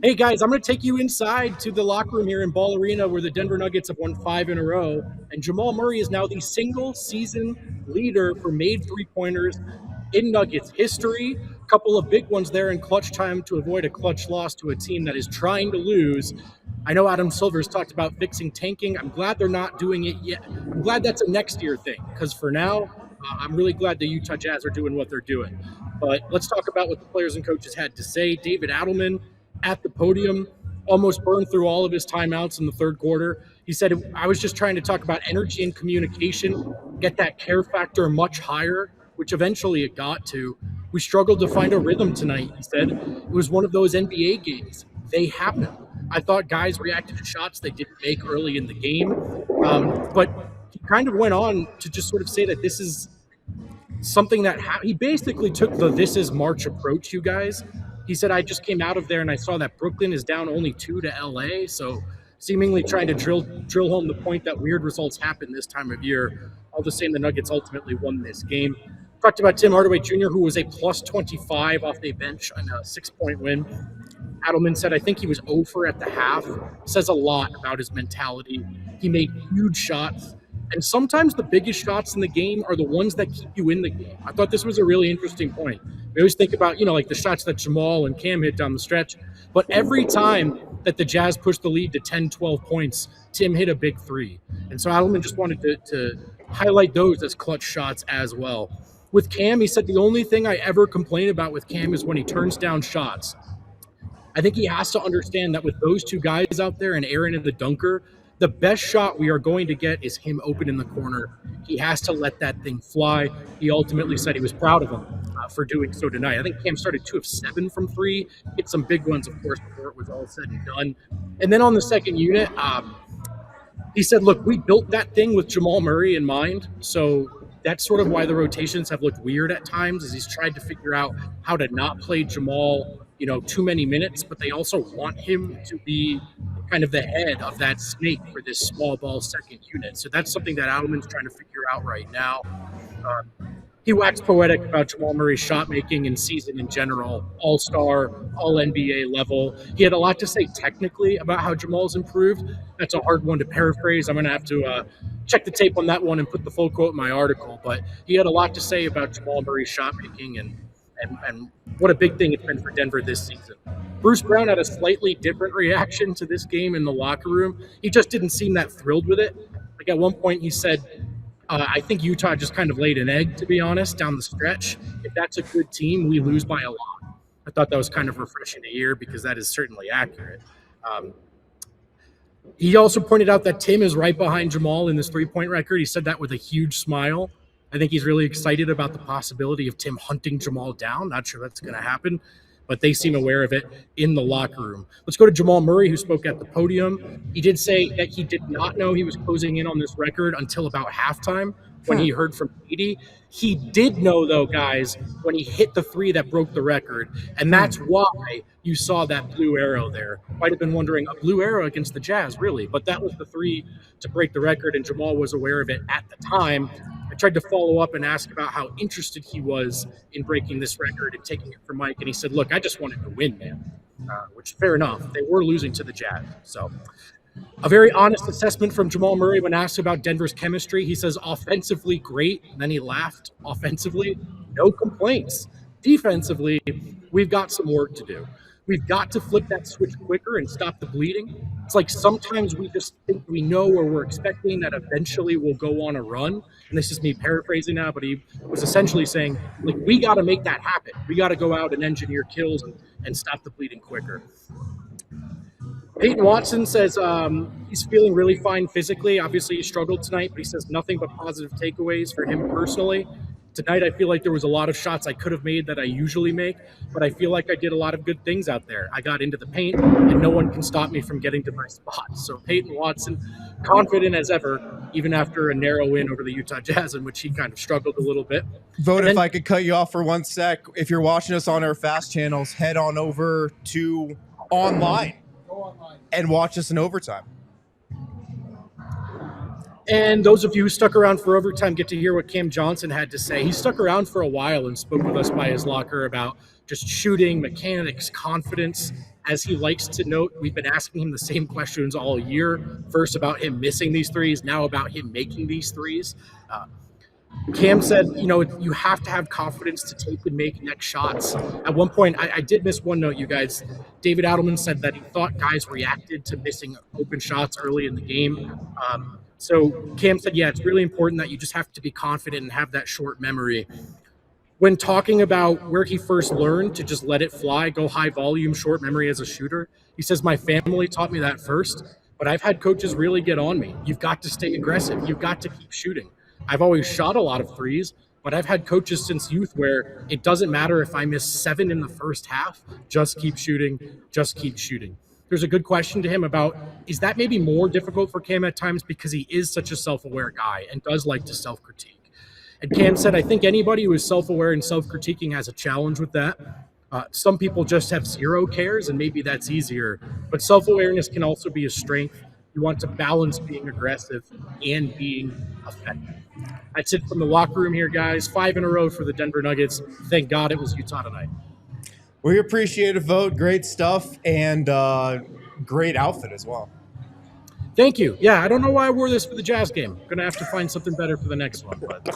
Hey guys, I'm going to take you inside to the locker room here in Ball Arena where the Denver Nuggets have won 5 in a row. And Jamal Murray is now the single season leader for made three-pointers in Nuggets history. A couple of big ones there in clutch time to avoid a clutch loss to a team that is trying to lose. I know Adam Silver's talked about fixing tanking. I'm glad they're not doing it yet. I'm glad that's a next year thing because for now, I'm really glad the Utah Jazz are doing what they're doing. But let's talk about what the players and coaches had to say. David Adelman at the podium almost burned through all of his timeouts in the third quarter. He said, I was just trying to talk about energy and communication, get that care factor much higher, which eventually it got to. We struggled to find a rhythm tonight, he said. It was one of those NBA games. They happen. I thought guys reacted to shots they didn't make early in the game. But he kind of went on to just sort of say that this is something that he basically took the "this is March" approach, you guys. He said, I just came out of there and I saw that Brooklyn is down only 2 to LA. So seemingly trying to drill home the point that weird results happen this time of year. All the same, the Nuggets ultimately won this game. Talked about Tim Hardaway Jr., who was a plus 25 off the bench on a 6-point win. Adelman said, I think he was over at the half. Says a lot about his mentality. He made huge shots. And sometimes the biggest shots in the game are the ones that keep you in the game. I thought this was a really interesting point. We always think about, like the shots that Jamal and Cam hit down the stretch. But every time that the Jazz pushed the lead to 10, 12 points, Tim hit a big three. And so Adelman just wanted to highlight those as clutch shots as well. With Cam, he said the only thing I ever complain about with Cam is when he turns down shots. I think he has to understand that with those two guys out there and Aaron and the dunker, the best shot we are going to get is him open in the corner. He has to let that thing fly. He ultimately said he was proud of him for doing so tonight. I think Cam started 2 of 7 from 3, hit some big ones, of course, before it was all said and done. And then on the second unit, he said, look, we built that thing with Jamal Murray in mind, so that's sort of why the rotations have looked weird at times, as he's tried to figure out how to not play Jamal too many minutes, but they also want him to be kind of the head of that snake for this small ball second unit. So that's something that Adelman's trying to figure out right now. He waxed poetic about Jamal Murray's shot making and season in general, all-star, all-NBA level. He had a lot to say technically about how Jamal's improved. That's a hard one to paraphrase. I'm going to have to check the tape on that one and put the full quote in my article. But he had a lot to say about Jamal Murray's shot making and what a big thing it's been for Denver this season. Bruce Brown had a slightly different reaction to this game in the locker room. He just didn't seem that thrilled with it. Like at one point he said, I think Utah just kind of laid an egg, to be honest, down the stretch. If that's a good team, we lose by a lot. I thought that was kind of refreshing to hear because that is certainly accurate. He also pointed out that Tim is right behind Jamal in this three-point record. He said that with a huge smile. I think he's really excited about the possibility of Tim hunting Jamal down. Not sure that's going to happen, but they seem aware of it in the locker room. Let's go to Jamal Murray, who spoke at the podium. He did say that he did not know he was closing in on this record until about halftime when he heard from Katie. He did know, though, guys, when he hit the 3 that broke the record, and that's why you saw that blue arrow there. Might have been wondering, a blue arrow against the Jazz, really? But that was the 3 to break the record, and Jamal was aware of it at the time. I tried to follow up and ask about how interested he was in breaking this record and taking it from Mike, and he said, look, I just wanted to win, man, which fair enough. They were losing to the Jazz. So a very honest assessment from Jamal Murray when asked about Denver's chemistry. He says offensively, great. And then he laughed. Offensively, no complaints. Defensively, we've got some work to do. We've got to flip that switch quicker and stop the bleeding. It's like sometimes we just think we know or we're expecting that eventually we'll go on a run. And this is me paraphrasing now, but he was essentially saying, like, we got to make that happen. We got to go out and engineer kills and stop the bleeding quicker. Peyton Watson says he's feeling really fine physically. Obviously, he struggled tonight, but he says nothing but positive takeaways for him personally. Tonight, I feel like there was a lot of shots I could have made that I usually make, but I feel like I did a lot of good things out there. I got into the paint, and no one can stop me from getting to my spot. So Peyton Watson, confident as ever, even after a narrow win over the Utah Jazz, in which he kind of struggled a little bit. Vote, if I could cut you off for 1 sec. If you're watching us on our fast channels, head on over to online and watch us in overtime. And those of you who stuck around for overtime get to hear what Cam Johnson had to say. He stuck around for a while and spoke with us by his locker about just shooting, mechanics, confidence. As he likes to note, we've been asking him the same questions all year. First about him missing these threes, now about him making these threes. Cam said, you have to have confidence to take and make next shots. At one point, I did miss one note, you guys. David Adelman said that he thought guys reacted to missing open shots early in the game. So Cam said, yeah, it's really important that you just have to be confident and have that short memory. When talking about where he first learned to just let it fly, go high volume, short memory as a shooter, he says, my family taught me that first, but I've had coaches really get on me. You've got to stay aggressive. You've got to keep shooting. I've always shot a lot of threes, but I've had coaches since youth where it doesn't matter if I miss 7 in the first half, just keep shooting, just keep shooting. There's a good question to him about, is that maybe more difficult for Cam at times because he is such a self-aware guy and does like to self-critique? And Cam said, I think anybody who is self-aware and self-critiquing has a challenge with that. Some people just have zero cares, and maybe that's easier. But self-awareness can also be a strength. You want to balance being aggressive and being effective. That's it from the locker room here, guys. 5 in a row for the Denver Nuggets. Thank God it was Utah tonight. We appreciate it, Vogt. Great stuff and great outfit as well. Thank you. Yeah, I don't know why I wore this for the Jazz game. I'm going to have to find something better for the next one. But